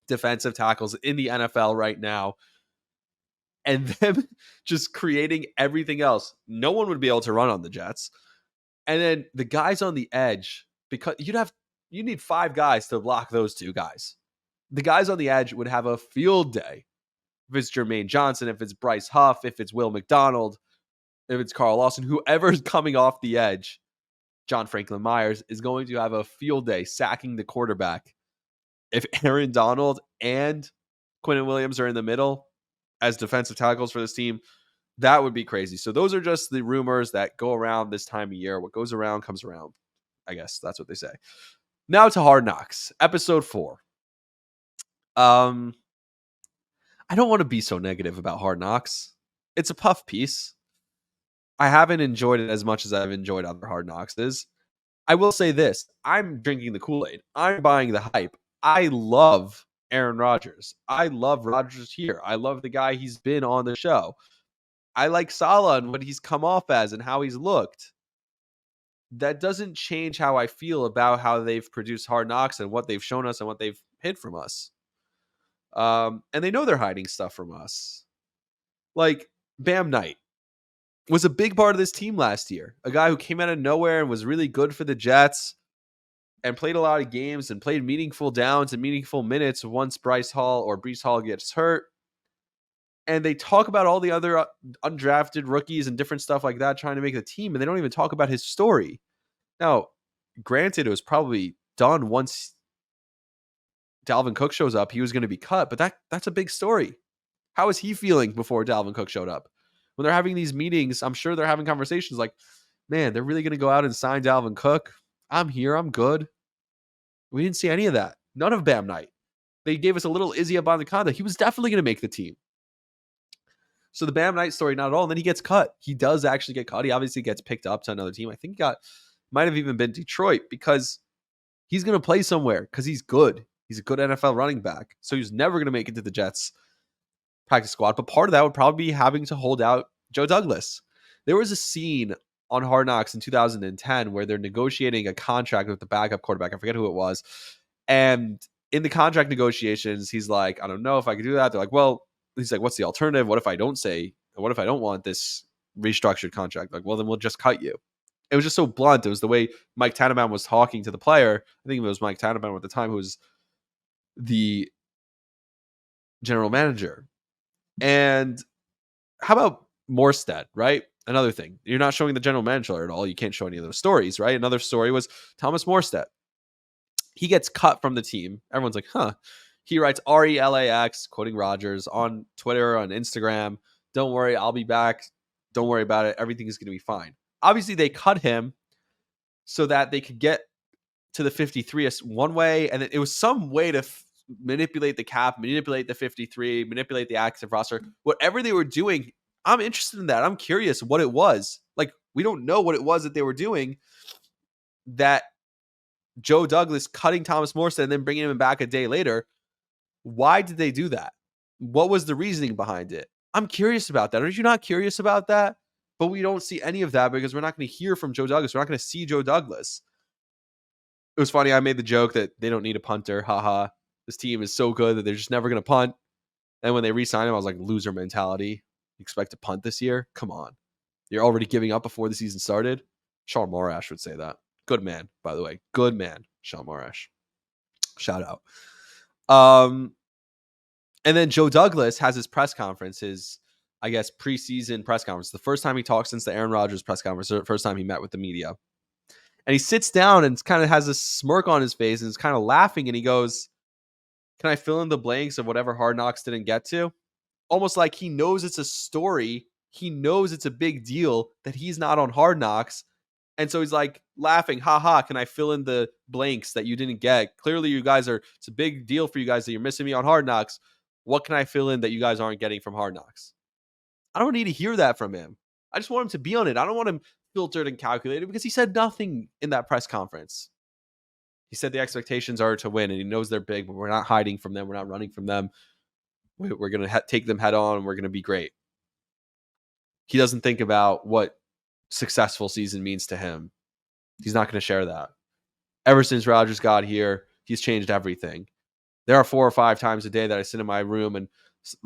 defensive tackles in the NFL right now. And them just creating everything else. No one would be able to run on the Jets. And then the guys on the edge, because you need 5 guys to block those 2 guys. The guys on the edge would have a field day. If it's Jermaine Johnson, if it's Bryce Huff, if it's Will McDonald, if it's Carl Lawson, whoever's coming off the edge, John Franklin Myers is going to have a field day sacking the quarterback. If Aaron Donald and Quinnen Williams are in the middle as defensive tackles for this team, that would be crazy. So those are just the rumors that go around this time of year. What goes around comes around. I guess that's what they say. Now to Hard Knocks, episode 4. I don't want to be so negative about Hard Knocks. It's a puff piece. I haven't enjoyed it as much as I've enjoyed other Hard Knocks. I will say this. I'm drinking the Kool-Aid. I'm buying the hype. I love Aaron Rodgers. I love Rodgers here. I love the guy he's been on the show. I like Saleh and what he's come off as and how he's looked. That doesn't change how I feel about how they've produced Hard Knocks and what they've shown us and what they've hid from us. And they know they're hiding stuff from us. Like Bam Knight was a big part of this team last year. A guy who came out of nowhere and was really good for the Jets and played a lot of games and played meaningful downs and meaningful minutes once Breece Hall gets hurt. And they talk about all the other undrafted rookies and different stuff like that trying to make the team, and they don't even talk about his story. Now, granted, it was probably done once Dalvin Cook shows up. He was going to be cut, but that's a big story. How is he feeling before Dalvin Cook showed up? When they're having these meetings, I'm sure they're having conversations like, man, they're really going to go out and sign Dalvin Cook? I'm here. I'm good. We didn't see any of that. None of Bam Knight. They gave us a little Izzy Abanikanda. He was definitely going to make the team. So the Bam Knight story, not at all. And then he gets cut. He does actually get cut. He obviously gets picked up to another team. I think might have even been Detroit, because he's going to play somewhere because he's good. He's a good NFL running back. So he's never going to make it to the Jets practice squad. But part of that would probably be having to hold out Joe Douglas. There was a scene on Hard Knocks in 2010 where they're negotiating a contract with the backup quarterback. I forget who it was. And in the contract negotiations, he's like, I don't know if I could do that. They're like, well, he's like, what's the alternative? What if I don't want this restructured contract? Like, well, then we'll just cut you. It was just so blunt. It was the way Mike Tannenbaum was talking to the player. I think it was Mike Tannenbaum at the time who was the general manager. And how about Morstead, right? Another thing. You're not showing the general manager at all. You can't show any of those stories, right? Another story was Thomas Morstead. He gets cut from the team. Everyone's like, huh. He writes RELAX, quoting Rodgers, on Twitter, on Instagram. Don't worry, I'll be back. Don't worry about it. Everything is going to be fine. Obviously, they cut him so that they could get to the 53 one way. And it was some way to manipulate the cap, manipulate the 53, manipulate the active roster. Whatever they were doing, I'm interested in that. I'm curious what it was. Like, we don't know what it was that they were doing that Joe Douglas cutting Thomas Morstead and then bringing him back a day later. Why did they do that? What was the reasoning behind it? I'm curious about that. Are you not curious about that? But we don't see any of that because we're not going to hear from Joe Douglas. We're not going to see Joe Douglas. It was funny. I made the joke that they don't need a punter. Haha. This team is so good that they're just never going to punt. And when they re-signed him, I was like, loser mentality. You expect to punt this year? Come on. You're already giving up before the season started? Sean Morash would say that. Good man, by the way. Good man, Sean Morash. Shout out. And then Joe Douglas has his press conference, his, I guess, preseason press conference. The first time he talked since the Aaron Rodgers press conference, the first time he met with the media. And he sits down and kind of has a smirk on his face and is kind of laughing. And he goes, can I fill in the blanks of whatever Hard Knocks didn't get to? Almost like he knows it's a story. He knows it's a big deal that he's not on Hard Knocks. And so he's like laughing, haha, can I fill in the blanks that you didn't get? Clearly it's a big deal for you guys that you're missing me on Hard Knocks. What can I fill in that you guys aren't getting from Hard Knocks? I don't need to hear that from him. I just want him to be on it. I don't want him filtered and calculated because he said nothing in that press conference. He said the expectations are to win and he knows they're big, but we're not hiding from them. We're not running from them. We're going to take them head on and we're going to be great. He doesn't think about what successful season means to him. He's not going to share that. Ever since Rodgers got here, he's changed everything. There are 4 or 5 times a day that I sit in my room and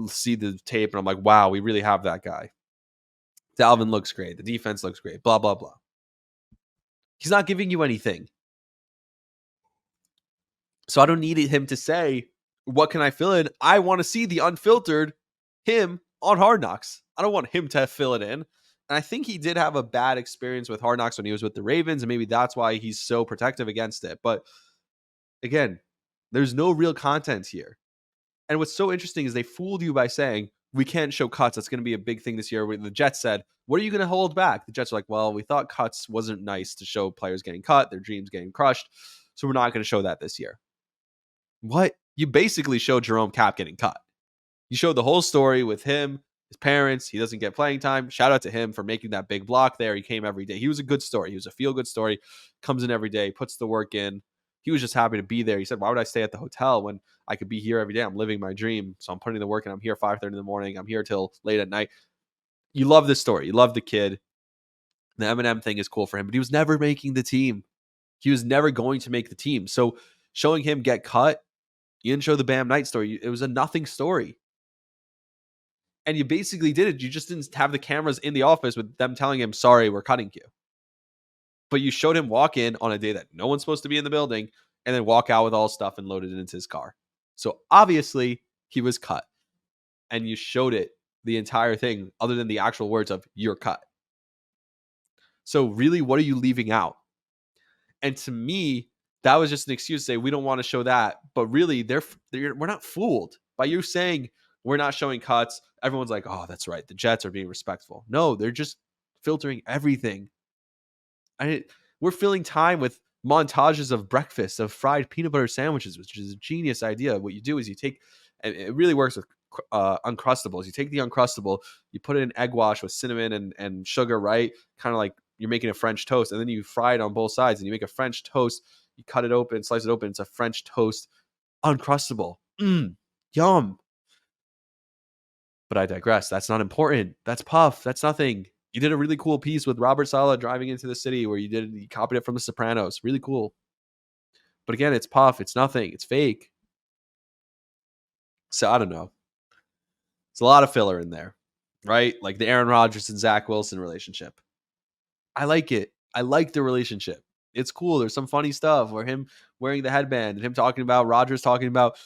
see the tape and I'm like, wow, we really have that guy. Dalvin looks great. The defense looks great. Blah, blah, blah. He's not giving you anything. So I don't need him to say, what can I fill in? I want to see the unfiltered him on Hard Knocks. I don't want him to fill it in. And I think he did have a bad experience with Hard Knocks when he was with the Ravens, and maybe that's why he's so protective against it. But again, there's no real content here. And what's so interesting is they fooled you by saying, we can't show cuts. That's going to be a big thing this year. The Jets said, what are you going to hold back? The Jets are like, well, we thought cuts wasn't nice to show players getting cut, their dreams getting crushed. So we're not going to show that this year. What? You basically showed Jerome Cap getting cut. You showed the whole story with him, his parents. He doesn't get playing time. Shout out to him for making that big block there. He came every day. He was a good story. He was a feel-good story. Comes in every day, puts the work in. He was just happy to be there. He said, why would I stay at the hotel when I could be here every day? I'm living my dream. So I'm putting the work in. I'm here 5:30 in the morning. I'm here till late at night. You love this story. You love the kid. The Eminem thing is cool for him, but he was never making the team. He was never going to make the team. So showing him get cut, you didn't show the Bam Knight story. It was a nothing story. And you basically did it. You just didn't have the cameras in the office with them telling him, sorry, we're cutting you. But you showed him walk in on a day that no one's supposed to be in the building and then walk out with all stuff and loaded it into his car. So obviously he was cut. And you showed it the entire thing other than the actual words of you're cut. So really, what are you leaving out? And to me, that was just an excuse to say we don't want to show that. But really, we're not fooled by you saying we're not showing cuts. Everyone's like, oh, that's right. The Jets are being respectful. No, they're just filtering everything. We're filling time with montages of breakfast, of fried peanut butter sandwiches, which is a genius idea. What you do is you take, and it really works with Uncrustables. You take the Uncrustable, you put it in egg wash with cinnamon and sugar, right? Kind of like you're making a French toast, and then you fry it on both sides, and you make a French toast. You cut it open, slice it open. It's a French toast Uncrustable. Yum. But I digress. That's not important. That's puff. That's nothing. You did a really cool piece with Robert Saleh driving into the city where you copied it from The Sopranos. Really cool. But again, it's puff. It's nothing. It's fake. So I don't know. It's a lot of filler in there, right? Like the Aaron Rodgers and Zach Wilson relationship. I like it. I like the relationship. It's cool. There's some funny stuff where him wearing the headband and him talking about Rodgers talking about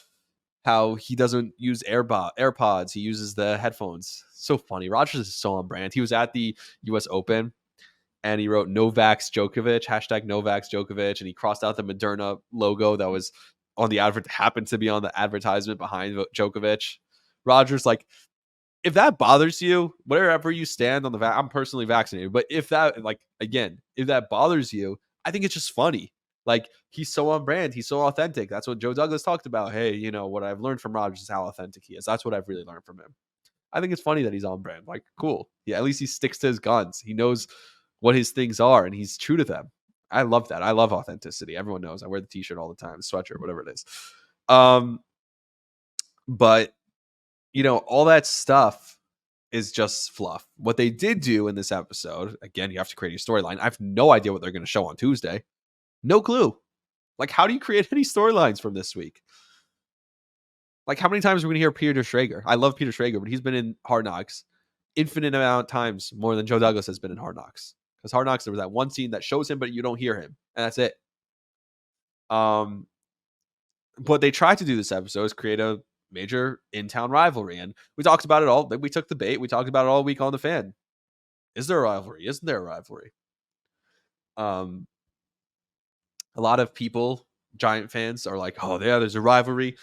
how he doesn't use AirPods. He uses the headphones. So funny. Rodgers is so on brand. He was at the US Open and he wrote Novak's Djokovic, hashtag Novak's Djokovic, and he crossed out the Moderna logo that was on the advert, happened to be on the advertisement behind Djokovic. Rodgers, like, if that bothers you, wherever you stand on the I'm personally vaccinated, but if that, like, again, if that bothers you, I think it's just funny. Like, he's so on brand, he's so authentic. That's what Joe Douglas talked about. Hey, you know, what I've learned from Rodgers is how authentic he is. That's what I've really learned from him. I think it's funny that he's on brand. Like, cool. Yeah, at least he sticks to his guns. He knows what his things are and he's true to them. I love that. I love authenticity. Everyone knows. I wear the t-shirt all the time, the sweatshirt, whatever it is. But you know, all that stuff is just fluff. What they did do in this episode, again, you have to create a storyline. I have no idea what they're going to show on Tuesday. No clue. Like, how do you create any storylines from this week? Like, how many times are we going to hear Peter Schrager? I love Peter Schrager, but he's been in Hard Knocks infinite amount of times more than Joe Douglas has been in Hard Knocks. Because Hard Knocks, there was that one scene that shows him, but you don't hear him. And that's it. What they tried to do this episode is create a major in-town rivalry. And we talked about it all. We took the bait. We talked about it all week on The Fan. Is there a rivalry? Isn't there a rivalry? A lot of people, Giant fans, are like, oh, yeah, there's a rivalry.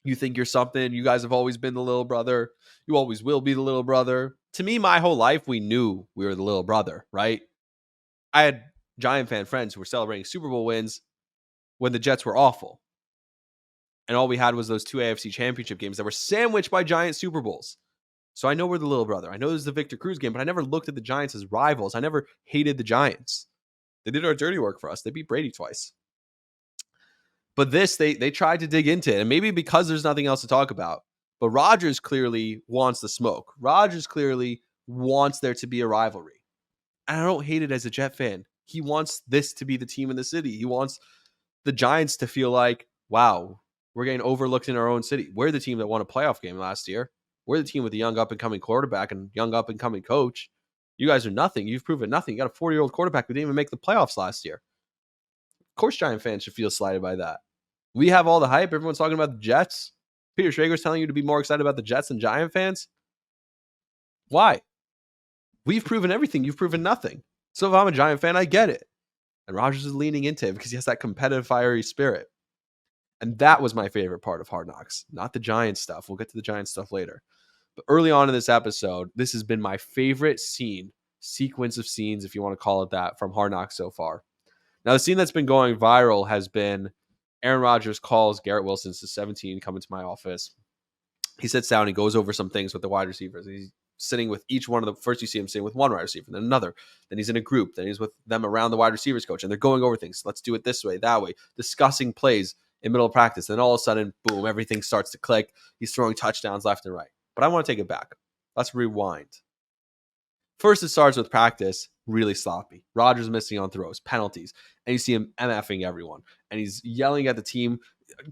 You think you're something. You guys have always been the little brother. You always will be the little brother. To me, my whole life, we knew we were the little brother, right? I had Giant fan friends who were celebrating Super Bowl wins when the Jets were awful. And all we had was those 2 AFC championship games that were sandwiched by Giant Super Bowls. So I know we're the little brother. I know this is the Victor Cruz game, but I never looked at the Giants as rivals. I never hated the Giants. They did our dirty work for us. They beat Brady twice. But this, they tried to dig into it. And maybe because there's nothing else to talk about. But Rodgers clearly wants the smoke. Rodgers clearly wants there to be a rivalry. And I don't hate it as a Jet fan. He wants this to be the team in the city. He wants the Giants to feel like, wow, we're getting overlooked in our own city. We're the team that won a playoff game last year. We're the team with the young up-and-coming quarterback and young up-and-coming coach. You guys are nothing. You've proven nothing. You got a 40-year-old quarterback who didn't even make the playoffs last year. Of course, Giant fans should feel slighted by that. We have all the hype. Everyone's talking about the Jets. Peter Schrager's telling you to be more excited about the Jets than Giant fans. Why? We've proven everything. You've proven nothing. So if I'm a Giant fan, I get it. And Rodgers is leaning into it because he has that competitive, fiery spirit. And that was my favorite part of Hard Knocks, not the Giants stuff. We'll get to the Giants stuff later. But early on in this episode, this has been my favorite sequence of scenes, if you want to call it that, from Hard Knocks so far. Now, the scene that's been going viral has been Aaron Rodgers calls Garrett Wilson, this is 17, come into my office. He sits down, he goes over some things with the wide receivers. He's sitting with each one of the, first you see him sitting with one wide receiver, then another, then he's in a group, then he's with them around the wide receivers coach, and they're going over things. Let's do it this way, that way, discussing plays in middle of practice. Then all of a sudden, boom, everything starts to click. He's throwing touchdowns left and right. But I want to take it back. Let's rewind. First, it starts with practice, really sloppy. Rodgers missing on throws, penalties. And you see him MFing everyone. And he's yelling at the team,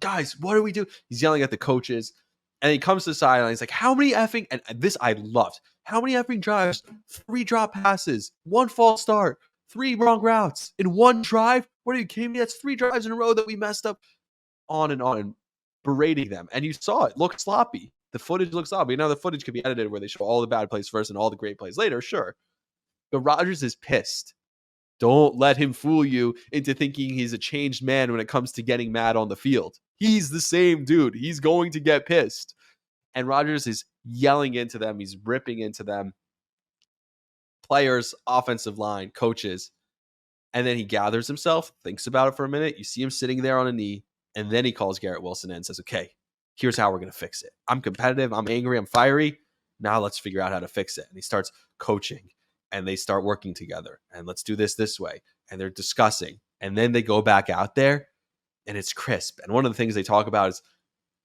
guys, what do we do? He's yelling at the coaches. And he comes to the sideline. He's like, how many effing, and this I loved. How many effing drives? 3 drop passes, 1 false start, 3 wrong routes in 1 drive? What are you kidding me? That's 3 drives in a row that we messed up. On and berating them. And you saw it looked sloppy. The footage looks sloppy. Now the footage could be edited where they show all the bad plays first and all the great plays later, sure. But Rodgers is pissed. Don't let him fool you into thinking he's a changed man when it comes to getting mad on the field. He's the same dude. He's going to get pissed. And Rodgers is yelling into them. He's ripping into them. Players, offensive line, coaches. And then he gathers himself, thinks about it for a minute. You see him sitting there on a knee, and then he calls Garrett Wilson in and says, okay, here's how we're going to fix it. I'm competitive. I'm angry. I'm fiery. Now let's figure out how to fix it. And he starts coaching, and they start working together. And let's do this way. And they're discussing. And then they go back out there, and it's crisp. And one of the things they talk about is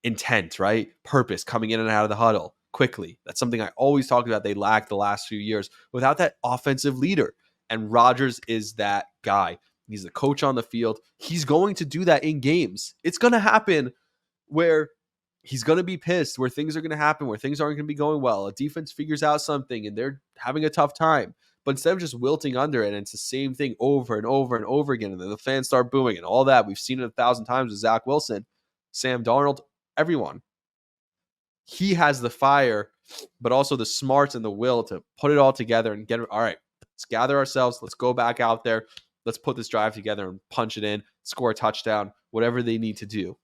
intent, right? Purpose, coming in and out of the huddle quickly. That's something I always talk about. They lacked the last few years without that offensive leader. And Rodgers is that guy. He's the coach on the field. He's going to do that in games. It's going to happen where he's going to be pissed, where things are going to happen, where things aren't going to be going well. A defense figures out something and they're having a tough time. But instead of just wilting under it, and it's the same thing over and over and over again, and then the fans start booing and all that. We've seen it 1,000 times with Zach Wilson, Sam Darnold, everyone. He has the fire, but also the smarts and the will to put it all together and get it. All right, let's gather ourselves. Let's go back out there. Let's put this drive together and punch it in, score a touchdown, whatever they need to do.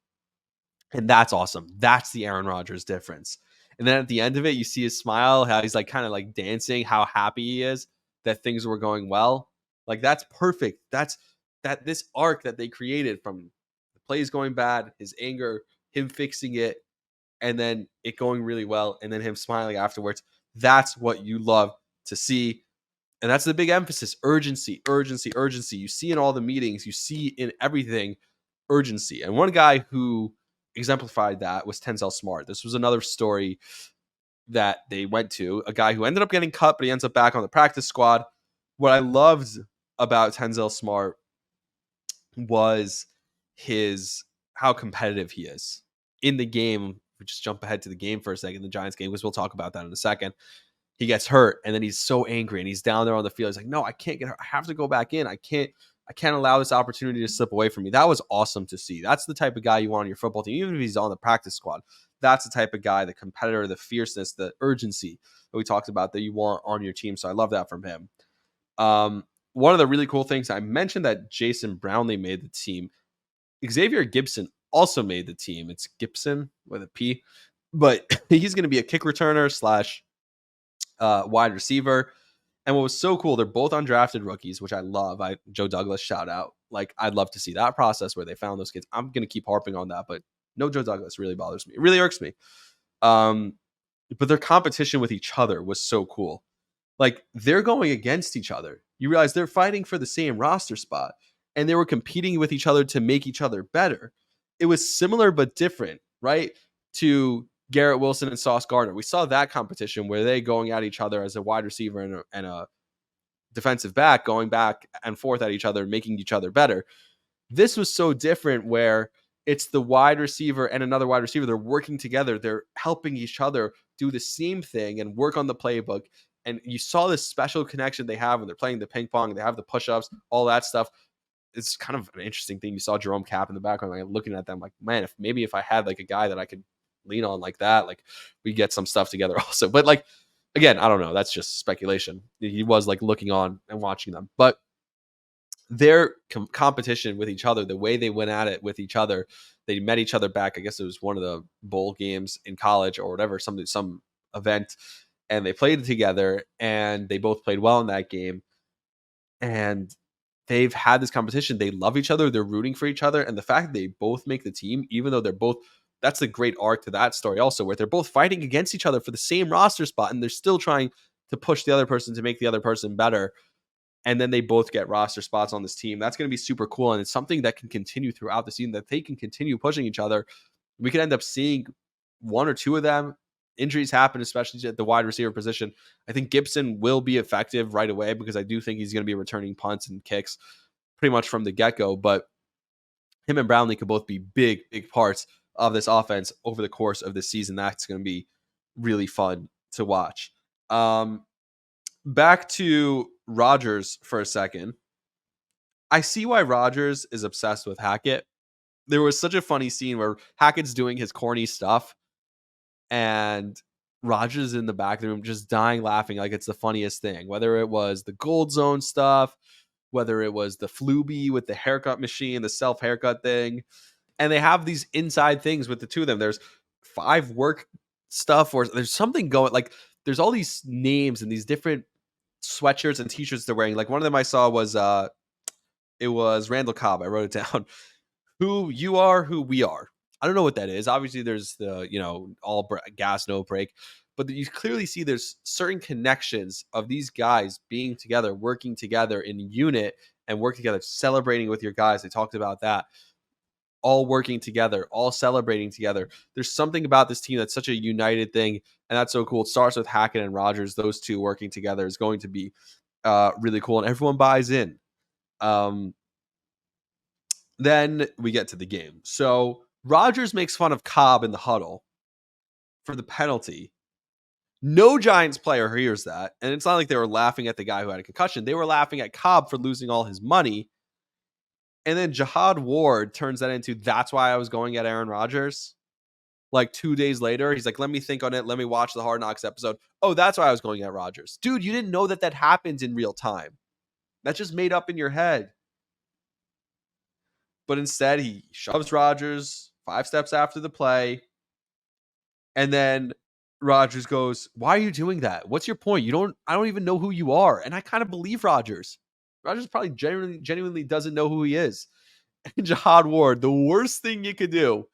And that's awesome. That's the Aaron Rodgers difference. And then at the end of it, you see his smile, how he's like kind of like dancing, how happy he is that things were going well. Like that's perfect. That's this arc that they created from the plays going bad, his anger, him fixing it, and then it going really well, and then him smiling afterwards. That's what you love to see. And that's the big emphasis. Urgency, urgency, urgency. You see in all the meetings, you see in everything urgency. And one guy who exemplified that was Tenzel Smart. This was another story that they went to, a guy who ended up getting cut, but he ends up back on the practice squad. What I loved about Tenzel Smart was how competitive he is in the game. We just jump ahead to the game for a second, the Giants game, because we'll talk about that in a second. He gets hurt, and then he's so angry, and he's down there on the field. He's like, no, I can't get hurt. I have to go back in. I can't allow this opportunity to slip away from me. That was awesome to see. That's the type of guy you want on your football team, even if he's on the practice squad. That's the type of guy, the competitor, the fierceness, the urgency that we talked about that you want on your team. So I love that from him. One of the really cool things, I mentioned that Jason Brownlee made the team. Xavier Gipson also made the team. It's Gibson with a P, but he's going to be a kick returner / wide receiver. And what was so cool, they're both undrafted rookies, which I love. Joe Douglas, shout out. Like, I'd love to see that process where they found those kids. I'm going to keep harping on that, but no Joe Douglas really bothers me. It really irks me. But their competition with each other was so cool. Like, they're going against each other. You realize they're fighting for the same roster spot, and they were competing with each other to make each other better. It was similar but different, right? To Garrett Wilson and Sauce Gardner. We saw that competition where they going at each other as a wide receiver and a defensive back, going back and forth at each other, making each other better. This was so different where it's the wide receiver and another wide receiver. They're working together. They're helping each other do the same thing and work on the playbook. And you saw this special connection they have when they're playing the ping pong. They have the push-ups, all that stuff. It's kind of an interesting thing. You saw Jerome Cap in the background, like looking at them like, man, if I had like a guy that I could lean on like that, like we get some stuff together also. But like, again, I don't know. That's just speculation. He was like looking on and watching them, but their competition with each other, the way they went at it with each other, they met each other back. I guess it was one of the bowl games in college or whatever, some event, and they played together and they both played well in that game. And they've had this competition. They love each other. They're rooting for each other. And the fact that they both make the team, even though they're both, that's the great arc to that story also, where they're both fighting against each other for the same roster spot, and they're still trying to push the other person to make the other person better. And then they both get roster spots on this team. That's going to be super cool. And it's something that can continue throughout the season, that they can continue pushing each other. We could end up seeing one or two of them. Injuries happen, especially at the wide receiver position. I think Gibson will be effective right away because I do think he's going to be returning punts and kicks pretty much from the get-go. But him and Brownlee could both be big, big parts of this offense over the course of this season. That's going to be really fun to watch. Back to Rodgers for a second. I see why Rodgers is obsessed with Hackett. There was such a funny scene where Hackett's doing his corny stuff and Rodgers in the back of the room just dying laughing like it's the funniest thing. Whether it was the Gold Zone stuff, whether it was the Fluby with the haircut machine, the self-haircut thing. And they have these inside things with the two of them. There's 5 work stuff, or there's something going, like there's all these names and these different sweatshirts and t-shirts they're wearing. Like one of them I saw was It was Randall Cobb. I wrote it down. Who you are, who we are. I don't know what that is. Obviously, there's the, all gas, no break. But you clearly see there's certain connections of these guys being together, working together in unit and working together, celebrating with your guys. They talked about that. All working together, all celebrating together. There's something about this team that's such a united thing, and that's so cool. It starts with Hackett and Rodgers. Those two working together is going to be really cool, and everyone buys in. Then we get to the game. So Rodgers makes fun of Cobb in the huddle for the penalty. No Giants player hears that, and it's not like they were laughing at the guy who had a concussion. They were laughing at Cobb for losing all his money. And then Jihad Ward turns that into, that's why I was going at Aaron Rodgers. Like 2 days later, he's like, let me think on it. Let me watch the Hard Knocks episode. Oh, that's why I was going at Rodgers. Dude, you didn't know that happens in real time. That's just made up in your head. But instead, he shoves Rodgers 5 steps after the play. And then Rodgers goes, why are you doing that? What's your point? I don't even know who you are. And I kind of believe Rodgers. Rodgers probably genuinely doesn't know who he is. And Jihad Ward, the worst thing you could do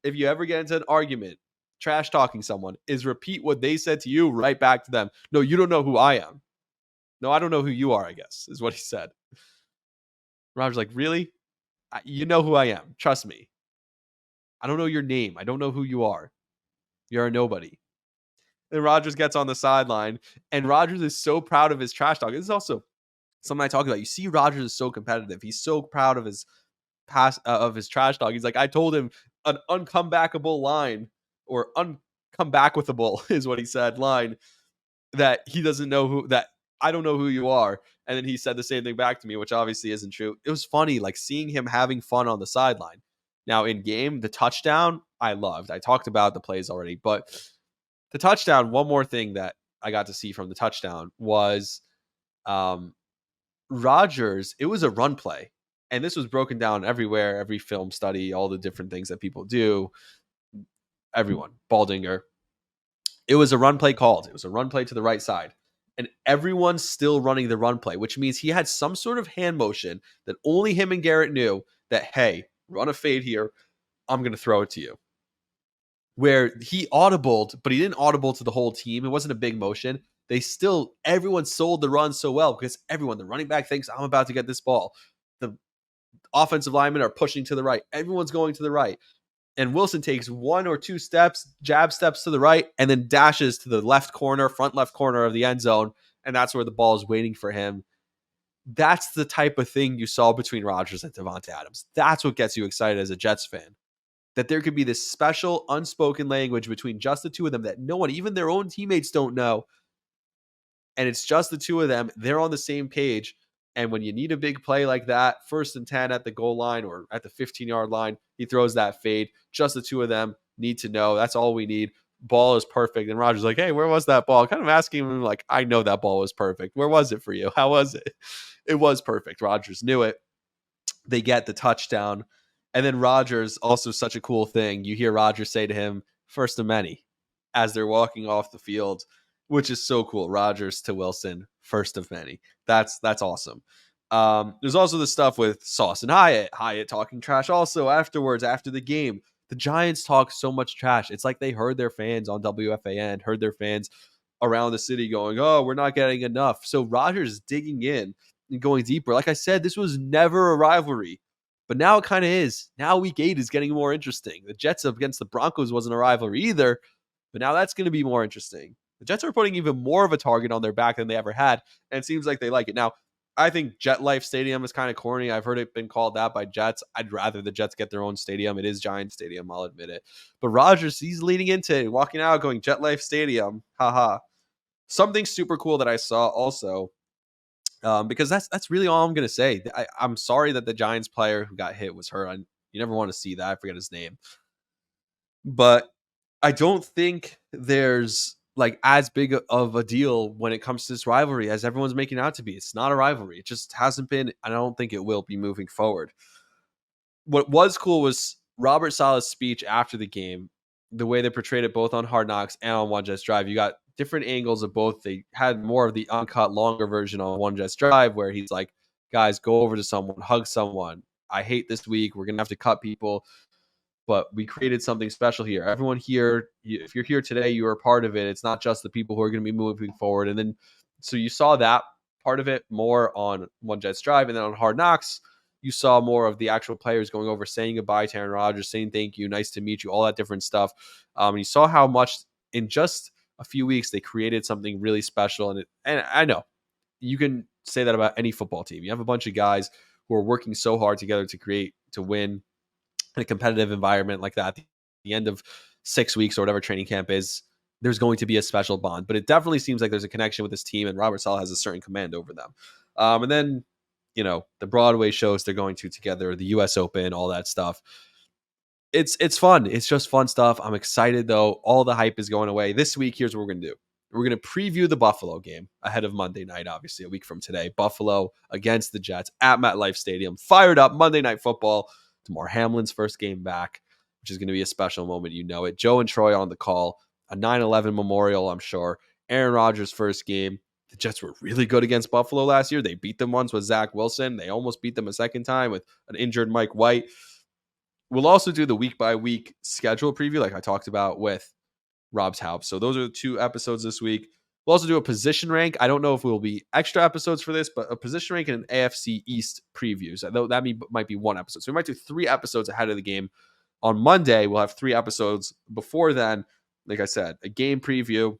if you ever get into an argument, trash talking someone, is repeat what they said to you right back to them. No, you don't know who I am. No, I don't know who you are, I guess, is what he said. Rodgers like, really? You know who I am. Trust me. I don't know your name. I don't know who you are. You're a nobody. And Rodgers gets on the sideline, and Rodgers is so proud of his trash talk. This is also something I talk about. You see, Rodgers is so competitive. He's so proud of his of his trash talk. He's like, I told him an uncomebackable line, or uncomebackable is what he said, line, that he doesn't know who, that I don't know who you are. And then he said the same thing back to me, which obviously isn't true. It was funny, like seeing him having fun on the sideline. Now in game, the touchdown, I loved. I talked about the plays already, but the touchdown, one more thing that I got to see from the touchdown was Rodgers, it was a run play. And this was broken down everywhere, every film study, all the different things that people do. Everyone, Baldinger. It was a run play called. It was a run play to the right side. And everyone's still running the run play, which means he had some sort of hand motion that only him and Garrett knew that, hey, run a fade here. I'm going to throw it to you. Where he audibled, but he didn't audible to the whole team. It wasn't a big motion. Everyone sold the run so well because everyone, the running back thinks, I'm about to get this ball. The offensive linemen are pushing to the right. Everyone's going to the right. And Wilson takes 1 or 2 steps, jab steps to the right, and then dashes to the front left corner of the end zone. And that's where the ball is waiting for him. That's the type of thing you saw between Rodgers and Devante Adams. That's what gets you excited as a Jets fan. That there could be this special unspoken language between just the two of them that no one, even their own teammates, don't know. And it's just the two of them. They're on the same page. And when you need a big play like that, 1st and 10 at the goal line or at the 15-yard line, he throws that fade. Just the two of them need to know. That's all we need. Ball is perfect. And Rodgers like, hey, where was that ball? Kind of asking him like, I know that ball was perfect. Where was it for you? How was it? It was perfect. Rodgers knew it. They get the touchdown. And then Rodgers, also such a cool thing. You hear Rodgers say to him, first of many, as they're walking off the field, which is so cool. Rodgers to Wilson, first of many. That's awesome. There's also the stuff with Sauce and Hyatt. Hyatt talking trash also afterwards, after the game. The Giants talk so much trash. It's like they heard their fans on WFAN, heard their fans around the city going, oh, we're not getting enough. So Rodgers is digging in and going deeper. Like I said, this was never a rivalry. But now it kind of is. Now week 8 is getting more interesting. The Jets against the Broncos wasn't a rivalry either, but now that's going to be more interesting. The Jets are putting even more of a target on their back than they ever had, and it seems like they like it. Now, I think Jet Life Stadium is kind of corny. I've heard it been called that by Jets. I'd rather the Jets get their own stadium. It is Giant Stadium, I'll admit it. But Rodgers, he's leading into it, walking out going Jet Life Stadium. Haha. Something super cool that I saw also, because that's really all I'm going to say. I'm sorry that the Giants player who got hit was hurt. You never want to see that. I forget his name. But I don't think there's like as big of a deal when it comes to this rivalry as everyone's making it out to be. It's not a rivalry. It just hasn't been. I don't think it will be moving forward. What was cool was Robert Saleh's speech after the game, the way they portrayed it both on Hard Knocks and on One Jets Drive. You got different angles of both. They had more of the uncut, longer version on One Jets Drive where he's like guys, go over to someone, hug someone. I hate this week. We're going to have to cut people, but we created something special here. Everyone here, if you're here today, you are a part of it. It's not just the people who are going to be moving forward. And then, so you saw that part of it more on One Jets Drive, and then on Hard Knocks, you saw more of the actual players going over, saying goodbye to Aaron Rodgers, saying thank you, nice to meet you, all that different stuff. And you saw how much in just a few weeks they created something really special. And I know you can say that about any football team. You have a bunch of guys who are working so hard together to win in a competitive environment like that. At the end of 6 weeks or whatever training camp is, there's going to be a special bond. But it definitely seems like there's a connection with this team, and Robert Saleh has a certain command over them. And then, the Broadway shows they're going to together, the U.S. Open, all that stuff. It's fun. It's just fun stuff. I'm excited, though. All the hype is going away. This week, here's what we're going to do. We're going to preview the Buffalo game ahead of Monday night, obviously, a week from today. Buffalo against the Jets at MetLife Stadium. Fired up Monday Night Football. Damar Hamlin's first game back, which is going to be a special moment. You know it. Joe and Troy on the call. A 9/11 memorial, I'm sure. Aaron Rodgers' first game. The Jets were really good against Buffalo last year. They beat them once with Zach Wilson. They almost beat them a second time with an injured Mike White. We'll also do the week-by-week schedule preview like I talked about with Rob's house. So those are the 2 episodes this week. We'll also do a position rank. I don't know if we'll be extra episodes for this, but a position rank and an AFC East previews. That might be 1 episode. So we might do 3 episodes ahead of the game. On Monday, we'll have 3 episodes. Before then, like I said, a game preview,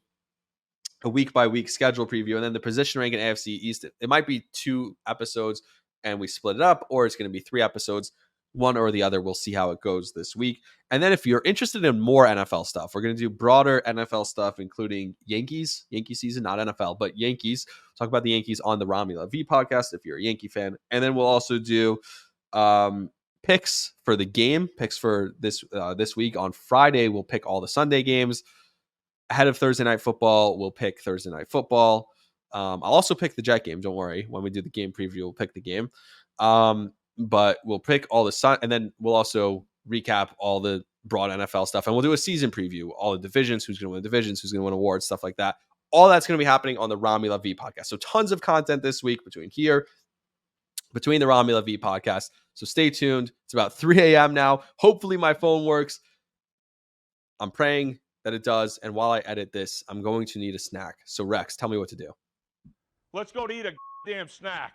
a week-by-week schedule preview, and then the position rank and AFC East. It might be 2 episodes and we split it up, or it's going to be 3 episodes. One or the other. We'll see how it goes this week. And then if you're interested in more NFL stuff, we're going to do broader NFL stuff, including Yankee season, not NFL, but Yankees. Talk about the Yankees on the Romula V podcast if you're a Yankee fan. And then we'll also do picks for the game, picks for this week. On Friday, we'll pick all the Sunday games. Ahead of Thursday Night Football, we'll pick Thursday Night Football. I'll also pick the Jet game. Don't worry. When we do the game preview, we'll pick the game. But we'll pick all the and then we'll also recap all the broad NFL stuff, and we'll do a season preview, all the divisions, who's going to win divisions, who's going to win awards, stuff like that. All that's going to be happening on the Romula V podcast. So tons of content this week between the Romula V podcast. So stay tuned. It's about 3 a.m. now. Hopefully my phone works. I'm praying that it does. And while I edit this, I'm going to need a snack. So Rex, tell me what to do. Let's go to eat a damn snack.